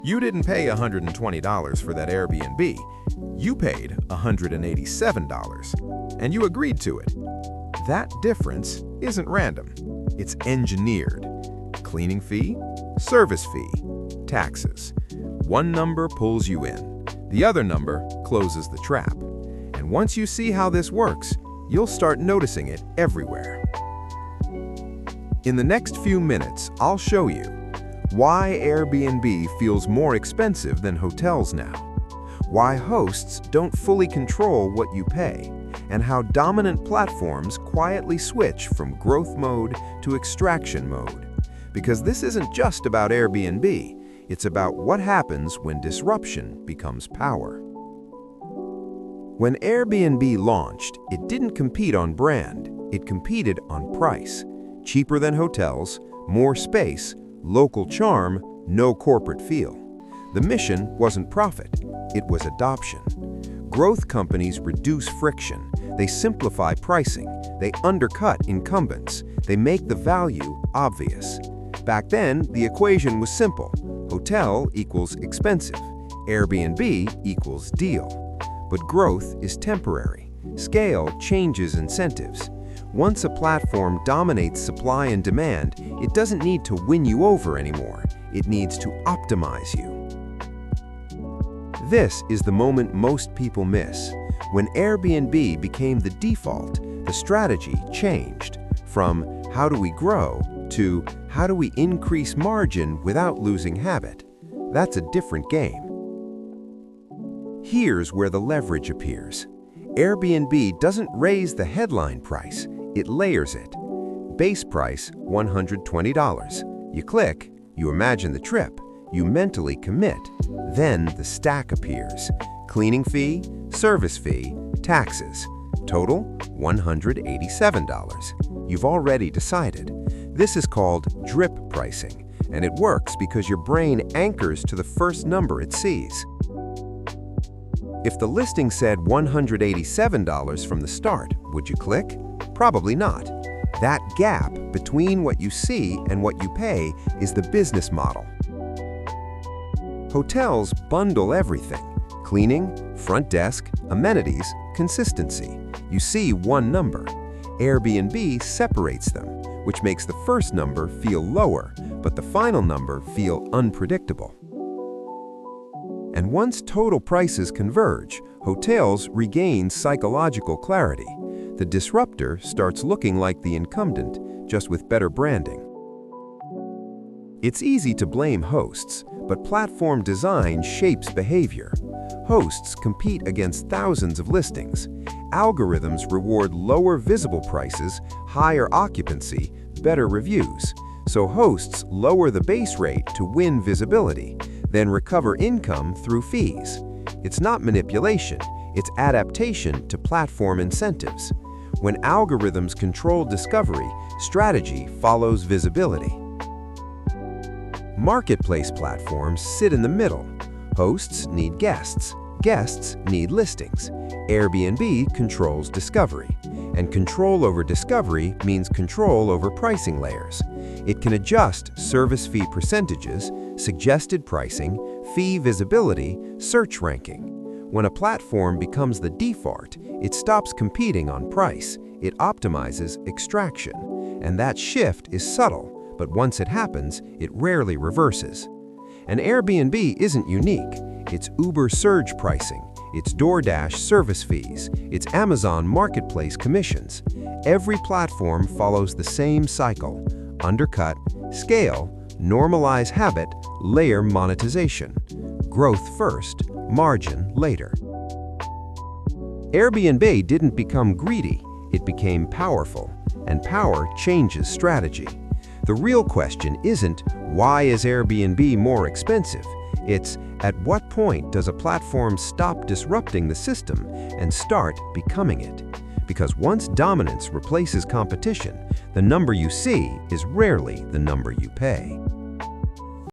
You didn't pay $120 for that Airbnb. You paid $187, and you agreed to it. That difference isn't random. It's engineered. Cleaning fee, service fee, taxes. One number pulls you in. The other number closes the trap. And once you see how this works, you'll start noticing it everywhere. In the next few minutes, I'll show you why Airbnb feels more expensive than hotels now, why hosts don't fully control what you pay, and how dominant platforms quietly switch from growth mode to extraction mode. Because this isn't just about Airbnb, it's about what happens when disruption becomes power. When Airbnb launched, it didn't compete on brand, it competed on price. Cheaper than hotels, more space, local charm, no corporate feel. The mission wasn't profit, it was adoption. Growth companies reduce friction, they simplify pricing, they undercut incumbents, they make the value obvious. Back then, the equation was simple. Hotel equals expensive, Airbnb equals deal. But growth is temporary. Scale changes incentives. Once a platform dominates supply and demand, it doesn't need to win you over anymore. It needs to optimize you. This is the moment most people miss. When Airbnb became the default, the strategy changed from how do we grow to how do we increase margin without losing habit. That's a different game. Here's where the leverage appears. Airbnb doesn't raise the headline price, it layers it. Base price, $120. You click, you imagine the trip, you mentally commit. Then the stack appears. Cleaning fee, service fee, taxes. Total, $187. You've already decided. This is called drip pricing, and it works because your brain anchors to the first number it sees. If the listing said $187 from the start, would you click? Probably not. That gap between what you see and what you pay is the business model. Hotels bundle everything: cleaning, front desk, amenities, consistency. You see one number. Airbnb separates them, which makes the first number feel lower, but the final number feel unpredictable. And once total prices converge, hotels regain psychological clarity. The disruptor starts looking like the incumbent, just with better branding. It's easy to blame hosts, but platform design shapes behavior. Hosts compete against thousands of listings. Algorithms reward lower visible prices, higher occupancy, better reviews. So hosts lower the base rate to win visibility, then recover income through fees. It's not manipulation, it's adaptation to platform incentives. When algorithms control discovery, strategy follows visibility. Marketplace platforms sit in the middle. Hosts need guests. Guests need listings. Airbnb controls discovery. And control over discovery means control over pricing layers. It can adjust service fee percentages, suggested pricing, fee visibility, search ranking. When a platform becomes the default, it stops competing on price. It optimizes extraction. And that shift is subtle, but once it happens, it rarely reverses. And Airbnb isn't unique. It's Uber surge pricing, it's DoorDash service fees, it's Amazon marketplace commissions. Every platform follows the same cycle: undercut, scale, normalize habit, layer monetization. Growth first, margin later. Airbnb didn't become greedy, it became powerful, and power changes strategy. The real question isn't, why is Airbnb more expensive? It's, at what point does a platform stop disrupting the system and start becoming it? Because once dominance replaces competition, the number you see is rarely the number you pay.